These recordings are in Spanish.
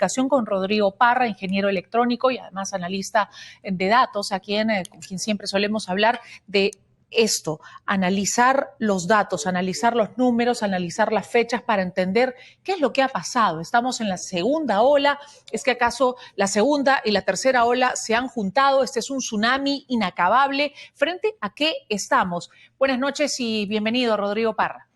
comunicación con Rodrigo Parra, ingeniero electrónico y además analista de datos, con quien siempre solemos hablar de esto, analizar los datos, analizar los números, analizar las fechas para entender qué es lo que ha pasado. Estamos en la segunda ola. ¿Es que acaso la segunda y la tercera ola se han juntado? Este es un tsunami inacabable. ¿Frente a qué estamos? Buenas noches y bienvenido, Rodrigo Parra.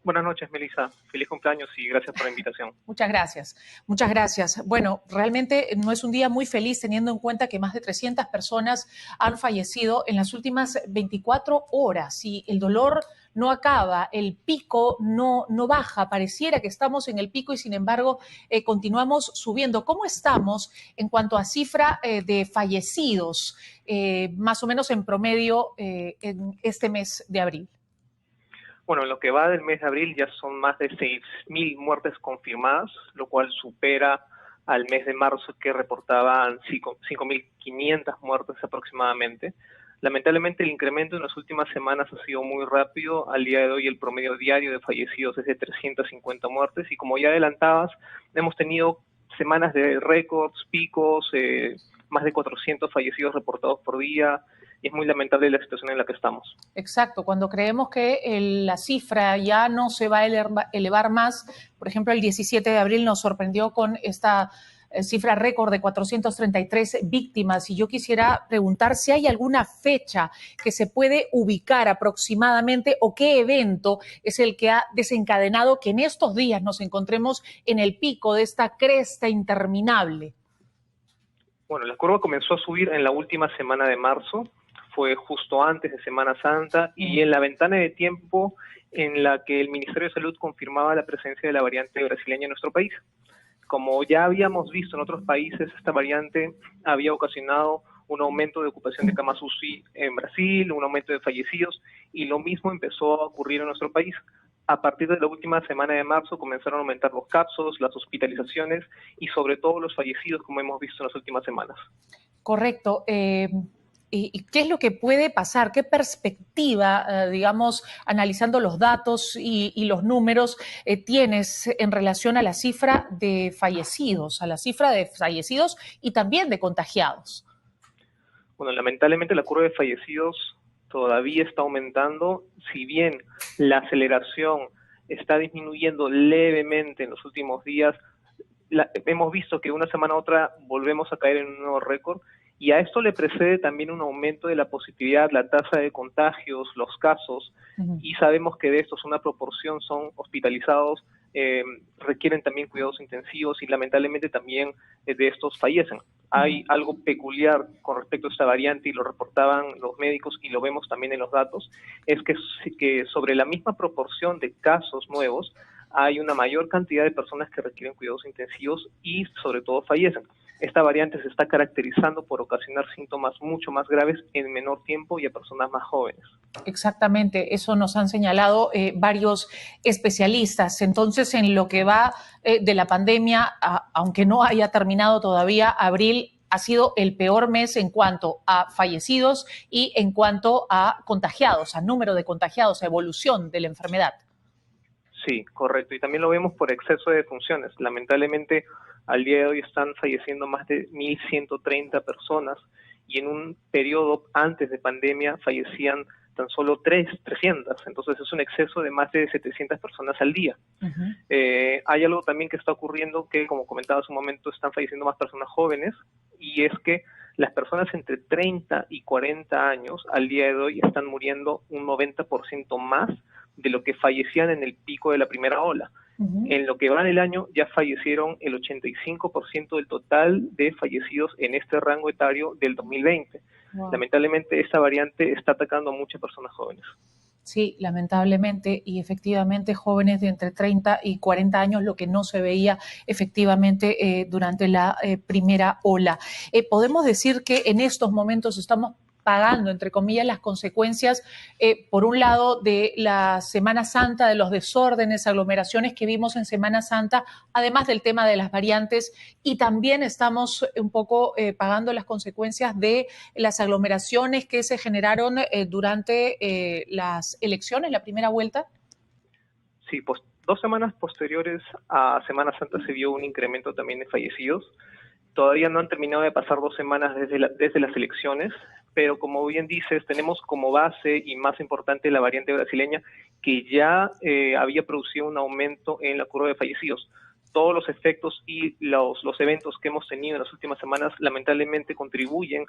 Buenas noches, Melissa. Feliz cumpleaños y gracias por la invitación. Muchas gracias, muchas gracias. Bueno, realmente no es un día muy feliz teniendo en cuenta que más de 300 personas han fallecido en las últimas 24 horas y el dolor no acaba, el pico no baja, pareciera que estamos en el pico y sin embargo continuamos subiendo. ¿Cómo estamos en cuanto a cifra de fallecidos, más o menos en promedio en este mes de abril? Bueno, en lo que va del mes de abril ya son más de 6.000 muertes confirmadas, lo cual supera al mes de marzo que reportaban 5.500 muertes aproximadamente. Lamentablemente el incremento en las últimas semanas ha sido muy rápido. Al día de hoy el promedio diario de fallecidos es de 350 muertes y como ya adelantabas, hemos tenido semanas de récords, picos, más de 400 fallecidos reportados por día. Y es muy lamentable la situación en la que estamos. Exacto, cuando creemos que la cifra ya no se va a elevar más, por ejemplo, el 17 de abril nos sorprendió con esta cifra récord de 433 víctimas y yo quisiera preguntar si hay alguna fecha que se puede ubicar aproximadamente o qué evento es el que ha desencadenado que en estos días nos encontremos en el pico de esta cresta interminable. Bueno, la curva comenzó a subir en la última semana de marzo, fue justo antes de Semana Santa y en la ventana de tiempo en la que el Ministerio de Salud confirmaba la presencia de la variante brasileña en nuestro país. Como ya habíamos visto en otros países, esta variante había ocasionado un aumento de ocupación de camas UCI en Brasil, un aumento de fallecidos y lo mismo empezó a ocurrir en nuestro país. A partir de la última semana de marzo comenzaron a aumentar los casos, las hospitalizaciones y sobre todo los fallecidos, como hemos visto en las últimas semanas. Correcto. ¿Y qué es lo que puede pasar? ¿Qué perspectiva, digamos, analizando los datos y los números, tienes en relación a la cifra de fallecidos, y también de contagiados? Bueno, lamentablemente la curva de fallecidos todavía está aumentando, si bien la aceleración está disminuyendo levemente en los últimos días, hemos visto que de una semana a otra volvemos a caer en un nuevo récord y a esto le precede también un aumento de la positividad, la tasa de contagios, los casos, y sabemos que de estos una proporción son hospitalizados, requieren también cuidados intensivos y lamentablemente también de estos fallecen. Hay algo peculiar con respecto a esta variante y lo reportaban los médicos y lo vemos también en los datos, es que sobre la misma proporción de casos nuevos hay una mayor cantidad de personas que requieren cuidados intensivos y sobre todo fallecen. Esta variante se está caracterizando por ocasionar síntomas mucho más graves en menor tiempo y a personas más jóvenes. Exactamente, eso nos han señalado varios especialistas. Entonces, en lo que va de la pandemia, aunque no haya terminado todavía, abril ha sido el peor mes en cuanto a fallecidos y en cuanto a contagiados, a número de contagiados, a evolución de la enfermedad. Sí, correcto. Y también lo vemos por exceso de defunciones. Lamentablemente, al día de hoy están falleciendo más de 1.130 personas y en un periodo antes de pandemia fallecían tan solo 300. Entonces es un exceso de más de 700 personas al día. Hay algo también que está ocurriendo que, como comentaba hace un momento, están falleciendo más personas jóvenes y es que las personas entre 30 y 40 años al día de hoy están muriendo un 90% más de lo que fallecían en el pico de la primera ola. En lo que va del año ya fallecieron el 85% del total de fallecidos en este rango etario del 2020. Lamentablemente esta variante está atacando a muchas personas jóvenes. Sí, lamentablemente y efectivamente jóvenes de entre 30 y 40 años, lo que no se veía efectivamente durante la primera ola. Podemos decir que en estos momentos estamos pagando, entre comillas, las consecuencias, por un lado, de la Semana Santa, de los desórdenes, aglomeraciones que vimos en Semana Santa, además del tema de las variantes, y también estamos un poco pagando las consecuencias de las aglomeraciones que se generaron durante las elecciones, la primera vuelta. Sí, pues 2 semanas posteriores a Semana Santa se vio un incremento también de fallecidos. Todavía no han terminado de pasar 2 semanas desde las elecciones, pero como bien dices, tenemos como base y más importante la variante brasileña que ya había producido un aumento en la curva de fallecidos. Todos los efectos y los eventos que hemos tenido en las últimas semanas lamentablemente contribuyen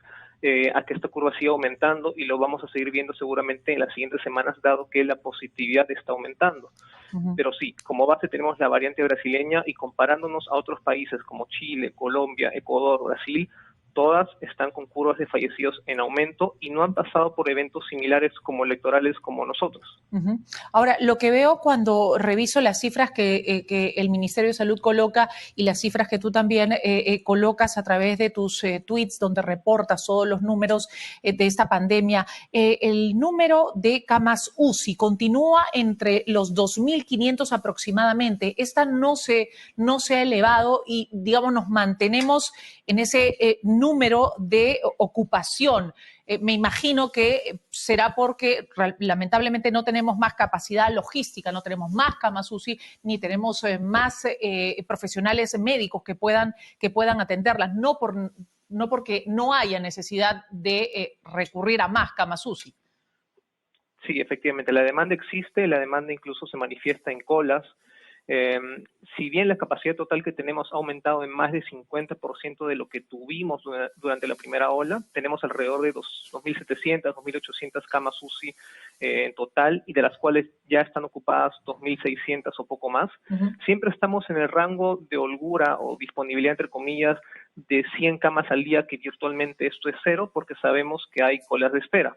a que esta curva siga aumentando y lo vamos a seguir viendo seguramente en las siguientes semanas, dado que la positividad está aumentando. Pero sí, como base tenemos la variante brasileña y comparándonos a otros países como Chile, Colombia, Ecuador, Brasil, todas están con curvas de fallecidos en aumento y no han pasado por eventos similares como electorales como nosotros. Ahora, lo que veo cuando reviso las cifras que el Ministerio de Salud coloca y las cifras que tú también colocas a través de tus tweets donde reportas todos los números de esta pandemia, el número de camas UCI continúa entre los 2.500 aproximadamente. Esta no se ha elevado y, digamos, nos mantenemos en ese número de ocupación. Me imagino que será porque lamentablemente no tenemos más capacidad logística, no tenemos más camas UCI, ni tenemos más profesionales médicos que puedan atenderlas, no porque no haya necesidad de recurrir a más camas UCI. Sí, efectivamente, la demanda existe, la demanda incluso se manifiesta en colas. Si bien la capacidad total que tenemos ha aumentado en más de 50% de lo que tuvimos durante la primera ola, tenemos alrededor de 2.700, 2.800 camas UCI en total, y de las cuales ya están ocupadas 2.600 o poco más. Siempre estamos en el rango de holgura o disponibilidad, entre comillas, de 100 camas al día, que virtualmente esto es cero, porque sabemos que hay colas de espera.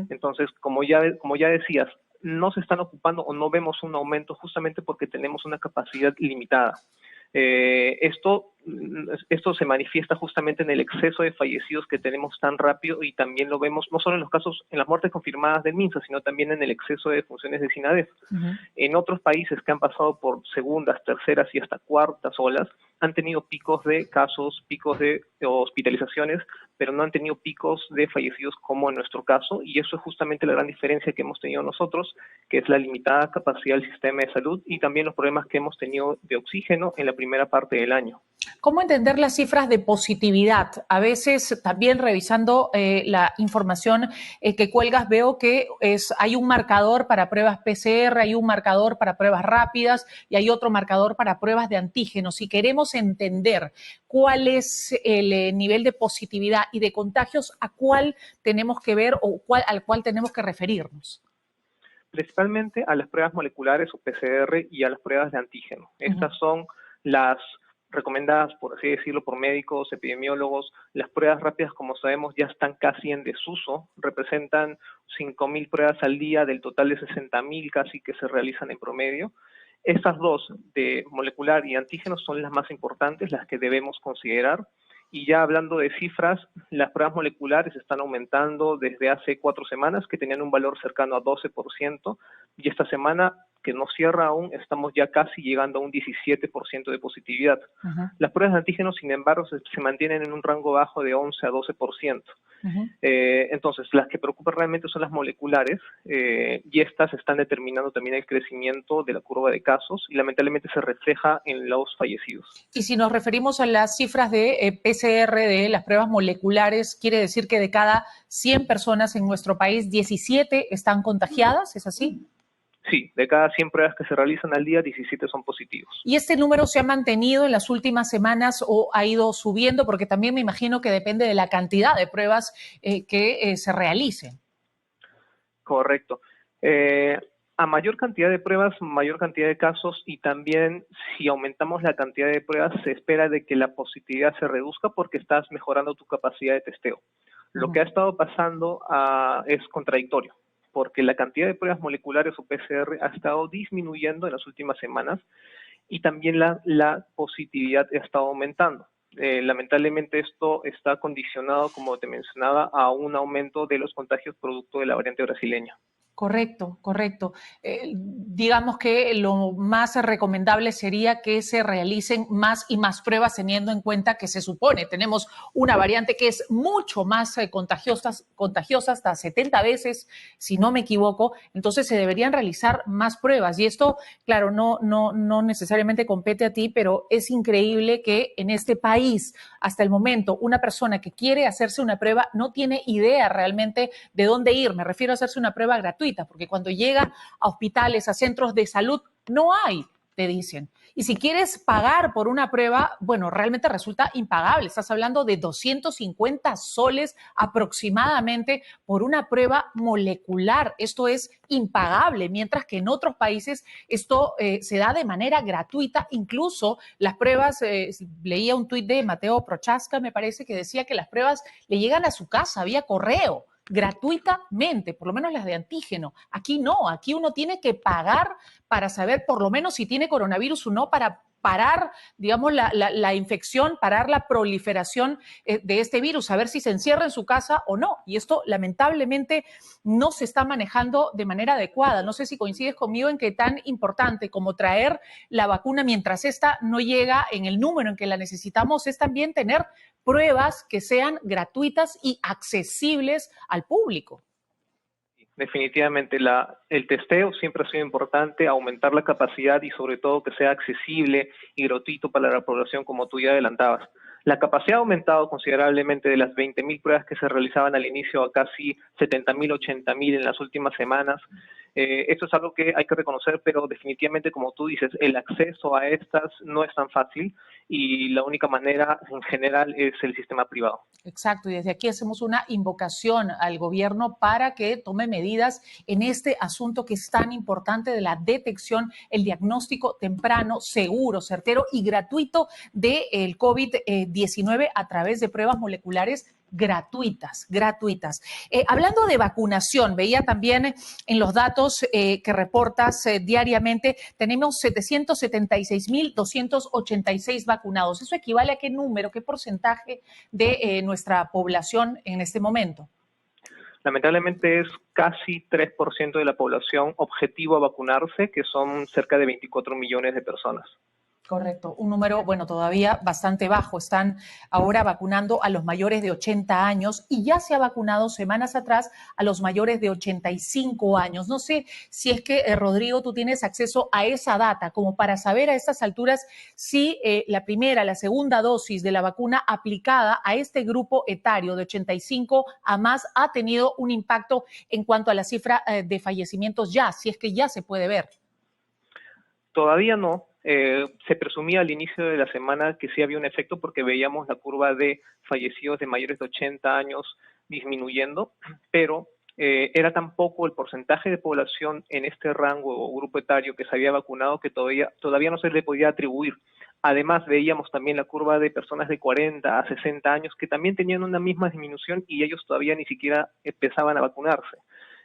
Entonces, como ya decías, no se están ocupando o no vemos un aumento justamente porque tenemos una capacidad limitada. Esto se manifiesta justamente en el exceso de fallecidos que tenemos tan rápido, y también lo vemos no solo en los casos, en las muertes confirmadas del MINSA, sino también en el exceso de defunciones de SINADEF. En otros países que han pasado por segundas, terceras y hasta cuartas olas, han tenido picos de casos, picos de hospitalizaciones, pero no han tenido picos de fallecidos como en nuestro caso, y eso es justamente la gran diferencia que hemos tenido nosotros, que es la limitada capacidad del sistema de salud y también los problemas que hemos tenido de oxígeno en la primera parte del año. ¿Cómo entender las cifras de positividad? A veces también revisando la información que cuelgas veo que hay un marcador para pruebas PCR, hay un marcador para pruebas rápidas y hay otro marcador para pruebas de antígenos. Si queremos entender cuál es el nivel de positividad y de contagios, ¿a cuál tenemos que ver o al cual tenemos que referirnos? Principalmente a las pruebas moleculares o PCR y a las pruebas de antígeno. Estas son las recomendadas, por así decirlo, por médicos, epidemiólogos. Las pruebas rápidas, como sabemos, ya están casi en desuso, representan 5.000 pruebas al día del total de 60.000 casi que se realizan en promedio. Estas dos, de molecular y antígenos, son las más importantes, las que debemos considerar. Y ya hablando de cifras, las pruebas moleculares están aumentando desde hace 4 semanas, que tenían un valor cercano a 12%, y esta semana, que no cierra aún, estamos ya casi llegando a un 17% de positividad. Las pruebas de antígenos, sin embargo, se mantienen en un rango bajo de 11 a 12%. Entonces, las que preocupan realmente son las moleculares, y estas están determinando también el crecimiento de la curva de casos y lamentablemente se refleja en los fallecidos. Y si nos referimos a las cifras de PCR de las pruebas moleculares, quiere decir que de cada 100 personas en nuestro país, 17 están contagiadas, ¿es así? Sí, de cada 100 pruebas que se realizan al día, 17 son positivos. ¿Y este número se ha mantenido en las últimas semanas o ha ido subiendo? Porque también me imagino que depende de la cantidad de pruebas que se realicen. Correcto. A mayor cantidad de pruebas, mayor cantidad de casos, y también si aumentamos la cantidad de pruebas, se espera de que la positividad se reduzca porque estás mejorando tu capacidad de testeo. Lo que ha estado pasando es contradictorio, porque la cantidad de pruebas moleculares o PCR ha estado disminuyendo en las últimas semanas y también la positividad ha estado aumentando. Lamentablemente esto está condicionado, como te mencionaba, a un aumento de los contagios producto de la variante brasileña. Correcto, correcto. Digamos que lo más recomendable sería que se realicen más y más pruebas, teniendo en cuenta que se supone tenemos una variante que es mucho más contagiosa, hasta 70 veces, si no me equivoco. Entonces se deberían realizar más pruebas. Y esto, claro, no necesariamente compete a ti, pero es increíble que en este país, hasta el momento, una persona que quiere hacerse una prueba no tiene idea realmente de dónde ir. Me refiero a hacerse una prueba gratuita, porque cuando llega a hospitales, a centros de salud, no hay, te dicen. Y si quieres pagar por una prueba, bueno, realmente resulta impagable. Estás hablando de 250 soles aproximadamente por una prueba molecular. Esto es impagable, mientras que en otros países esto se da de manera gratuita. Incluso las pruebas, leía un tuit de Mateo Prochaska, me parece, que decía que las pruebas le llegan a su casa vía correo gratuitamente, por lo menos las de antígeno. Aquí no, aquí uno tiene que pagar para saber por lo menos si tiene coronavirus o no, para parar, digamos, la infección, parar la proliferación de este virus, saber si se encierra en su casa o no. Y esto lamentablemente no se está manejando de manera adecuada. No sé si coincides conmigo en que tan importante como traer la vacuna mientras esta no llega en el número en que la necesitamos es también tener pruebas que sean gratuitas y accesibles al público. Definitivamente el testeo siempre ha sido importante, aumentar la capacidad y sobre todo que sea accesible y gratuito para la población, como tú ya adelantabas. La capacidad ha aumentado considerablemente de las 20.000 pruebas que se realizaban al inicio a casi 70.000, 80.000 en las últimas semanas. Esto es algo que hay que reconocer, pero definitivamente, como tú dices, el acceso a estas no es tan fácil y la única manera en general es el sistema privado. Exacto, y desde aquí hacemos una invocación al gobierno para que tome medidas en este asunto que es tan importante de la detección, el diagnóstico temprano, seguro, certero y gratuito del COVID-19 a través de pruebas moleculares gratuitas. Hablando de vacunación, veía también en los datos que reportas diariamente, tenemos 776.286 vacunados. ¿Eso equivale a qué número, qué porcentaje de nuestra población en este momento? Lamentablemente es casi 3% de la población objetivo a vacunarse, que son cerca de 24 millones de personas. Correcto, un número, bueno, todavía bastante bajo. Están ahora vacunando a los mayores de 80 años y ya se ha vacunado semanas atrás a los mayores de 85 años. No sé si es que, Rodrigo, tú tienes acceso a esa data como para saber a estas alturas si la primera, la segunda dosis de la vacuna aplicada a este grupo etario de 85 a más ha tenido un impacto en cuanto a la cifra de fallecimientos ya, si es que ya se puede ver. Todavía no. Se presumía al inicio de la semana que sí había un efecto porque veíamos la curva de fallecidos de mayores de 80 años disminuyendo, pero era tan poco el porcentaje de población en este rango o grupo etario que se había vacunado que todavía no se le podía atribuir. Además, veíamos también la curva de personas de 40 a 60 años que también tenían una misma disminución y ellos todavía ni siquiera empezaban a vacunarse.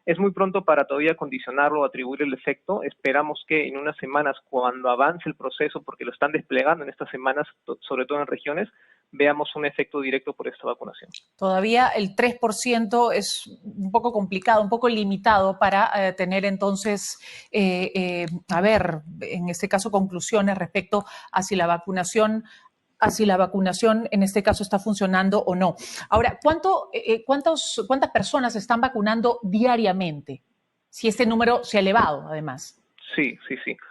Es muy pronto para todavía condicionarlo o atribuir el efecto. Esperamos que en unas semanas, cuando avance el proceso, porque lo están desplegando en estas semanas, sobre todo en regiones, veamos un efecto directo por esta vacunación. Todavía el 3% es un poco complicado, un poco limitado para tener entonces, a ver, en este caso, conclusiones respecto a si la vacunación en este caso está funcionando o no. Ahora, ¿cuántas personas están vacunando diariamente? Si este número se ha elevado, además. Sí.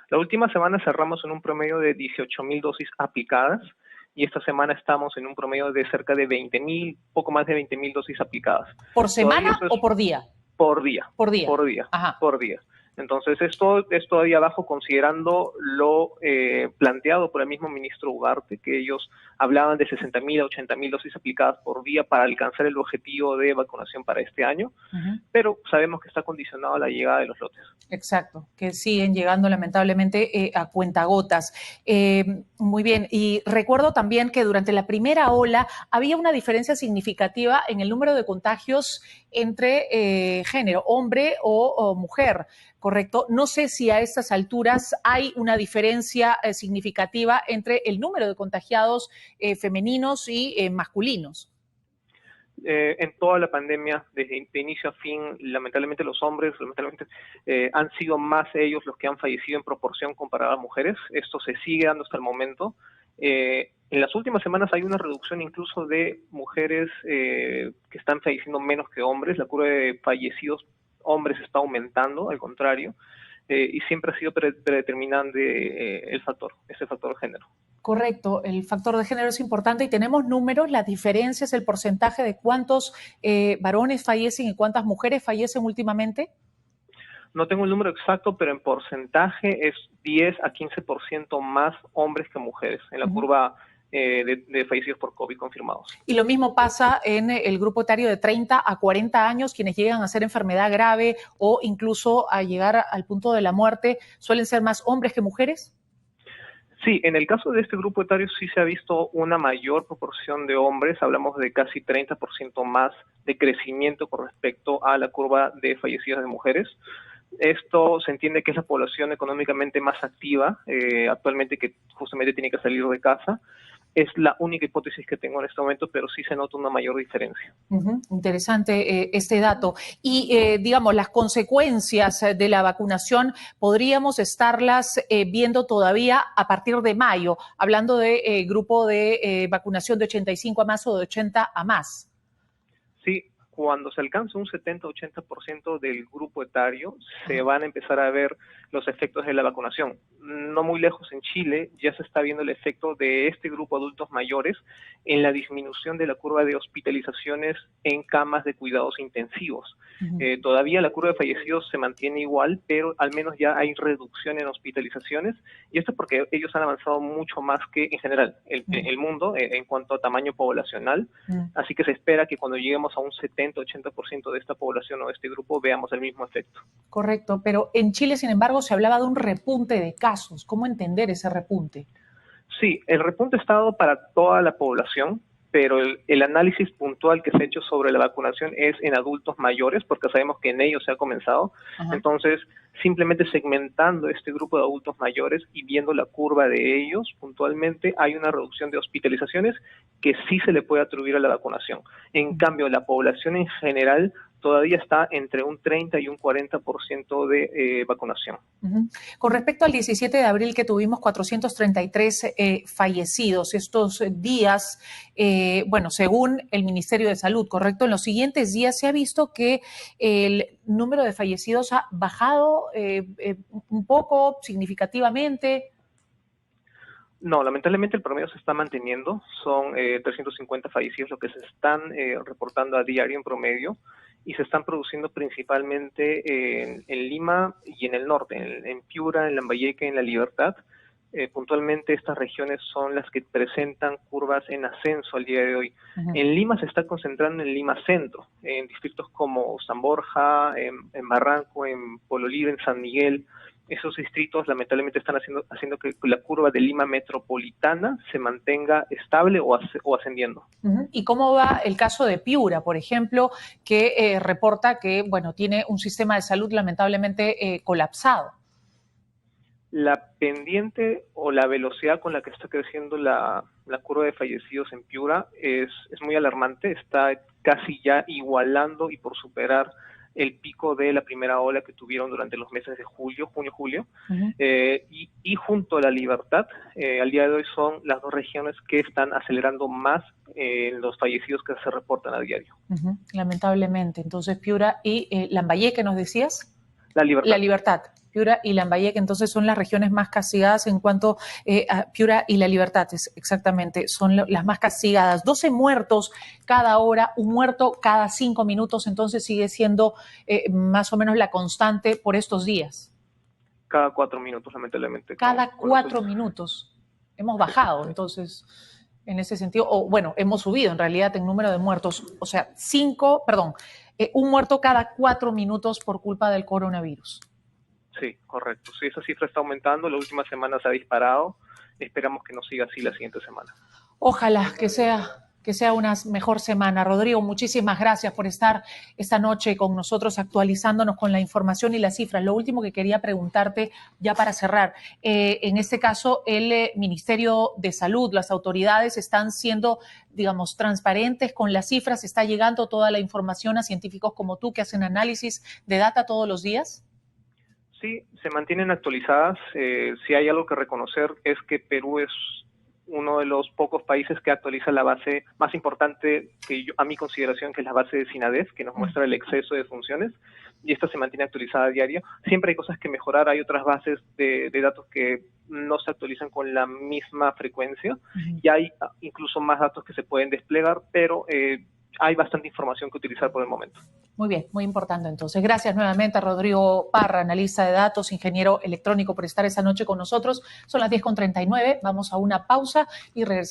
La última semana cerramos en un promedio de 18.000 dosis aplicadas y esta semana estamos en un promedio de cerca de 20.000, poco más de 20.000 dosis aplicadas. ¿Por semana o por día? Por día. Por día. Por día. Ajá. Por día. Entonces, esto es todavía bajo considerando lo planteado por el mismo ministro Ugarte, que ellos hablaban de 60.000 a 80.000 dosis aplicadas por día para alcanzar el objetivo de vacunación para este año, pero sabemos que está condicionado a la llegada de los lotes. Exacto, que siguen llegando lamentablemente a cuentagotas. Muy bien, y recuerdo también que durante la primera ola había una diferencia significativa en el número de contagios entre género, hombre o mujer, ¿correcto? No sé si a estas alturas hay una diferencia significativa entre el número de contagiados femeninos y masculinos. En toda la pandemia, desde de inicio a fin, lamentablemente los hombres han sido más ellos los que han fallecido en proporción comparada a mujeres. Esto se sigue dando hasta el momento. En las últimas semanas hay una reducción incluso de mujeres que están falleciendo menos que hombres. La curva de fallecidos hombres está aumentando, al contrario, y siempre ha sido predeterminante ese factor de género. Correcto, el factor de género es importante y tenemos números, las diferencias, el porcentaje de cuántos varones fallecen y cuántas mujeres fallecen últimamente. No tengo el número exacto, pero en porcentaje es 10 a 15% más hombres que mujeres en la curva de fallecidos por COVID confirmados. Y lo mismo pasa en el grupo etario de 30 a 40 años, quienes llegan a ser enfermedad grave o incluso a llegar al punto de la muerte, ¿suelen ser más hombres que mujeres? Sí, en el caso de este grupo etario sí se ha visto una mayor proporción de hombres, hablamos de casi 30% más de crecimiento con respecto a la curva de fallecidos de mujeres. Esto se entiende que es la población económicamente más activa, actualmente que justamente tiene que salir de casa. Es la única hipótesis que tengo en este momento, pero sí se nota una mayor diferencia. Interesante este dato. Y, digamos, las consecuencias de la vacunación podríamos estarlas viendo todavía a partir de mayo, hablando de grupo de vacunación de 85 a más o de 80 a más. Sí, cuando se alcanza un 70-80% del grupo etario, se van a empezar a ver los efectos de la vacunación. No muy lejos en Chile ya se está viendo el efecto de este grupo de adultos mayores en la disminución de la curva de hospitalizaciones en camas de cuidados intensivos. Todavía la curva de fallecidos se mantiene igual, pero al menos ya hay reducción en hospitalizaciones, y esto porque ellos han avanzado mucho más que en general el mundo en cuanto a tamaño poblacional, así que se espera que cuando lleguemos a un 70-80% de esta población o de este grupo veamos el mismo efecto. Correcto, pero en Chile, sin embargo, se hablaba de un repunte de casos. ¿Cómo entender ese repunte? Sí, el repunte ha estado para toda la población, pero el análisis puntual que se ha hecho sobre la vacunación es en adultos mayores, porque sabemos que en ellos se ha comenzado. Entonces, simplemente segmentando este grupo de adultos mayores y viendo la curva de ellos puntualmente, hay una reducción de hospitalizaciones que sí se le puede atribuir a la vacunación. En cambio, la población en general todavía está entre un 30 y un 40% de vacunación. Con respecto al 17 de abril que tuvimos 433 fallecidos estos días, bueno, según el Ministerio de Salud, ¿correcto? En los siguientes días se ha visto que el número de fallecidos ha bajado un poco significativamente. No, lamentablemente el promedio se está manteniendo, son 350 fallecidos lo que se están reportando a diario en promedio, y se están produciendo principalmente en Lima y en el norte, en Piura, en Lambayeque, en La Libertad. Puntualmente estas regiones son las que presentan curvas en ascenso al día de hoy. En Lima se está concentrando en Lima Centro, en distritos como San Borja, en Barranco, en Pueblo Libre, en San Miguel. Esos distritos lamentablemente están haciendo que la curva de Lima metropolitana se mantenga estable o ascendiendo. ¿Y cómo va el caso de Piura, por ejemplo, que reporta que, bueno, tiene un sistema de salud lamentablemente colapsado? La pendiente o la velocidad con la que está creciendo la curva de fallecidos en Piura es muy alarmante, está casi ya igualando y por superar el pico de la primera ola que tuvieron durante los meses de junio, julio, y junto a La Libertad, al día de hoy son las dos regiones que están acelerando más los fallecidos que se reportan a diario. Lamentablemente, entonces Piura y Lambayeque, ¿nos decías? La Libertad. La Libertad. Piura y Lambayeque, entonces son las regiones más castigadas en cuanto a Piura y La Libertad, exactamente, son las más castigadas. 12 muertos cada hora, un muerto cada 5 minutos, entonces sigue siendo más o menos la constante por estos días. Cada 4 minutos, lamentablemente. Cada 4 minutos. Hemos bajado, entonces, en ese sentido, o bueno, hemos subido en realidad en número de muertos, o sea, un muerto cada 4 minutos por culpa del coronavirus. Sí, correcto. Sí, esa cifra está aumentando. La última semana se ha disparado. Esperamos que no siga así la siguiente semana. Ojalá que sea Que sea una mejor semana. Rodrigo, muchísimas gracias por estar esta noche con nosotros actualizándonos con la información y las cifras. Lo último que quería preguntarte, ya para cerrar, en este caso el Ministerio de Salud, las autoridades están siendo, digamos, transparentes con las cifras, está llegando toda la información a científicos como tú que hacen análisis de data todos los días. Sí, se mantienen actualizadas. Si hay algo que reconocer es que Perú es uno de los pocos países que actualiza la base más importante que yo, a mi consideración, que es la base de SINADEF, que nos muestra el exceso de funciones, y esta se mantiene actualizada a diario. Siempre hay cosas que mejorar, hay otras bases de datos que no se actualizan con la misma frecuencia, y hay incluso más datos que se pueden desplegar, pero hay bastante información que utilizar por el momento. Muy bien, muy importante entonces. Gracias nuevamente a Rodrigo Parra, analista de datos, ingeniero electrónico, por estar esta noche con nosotros. Son las 10:39, vamos a una pausa y regresamos.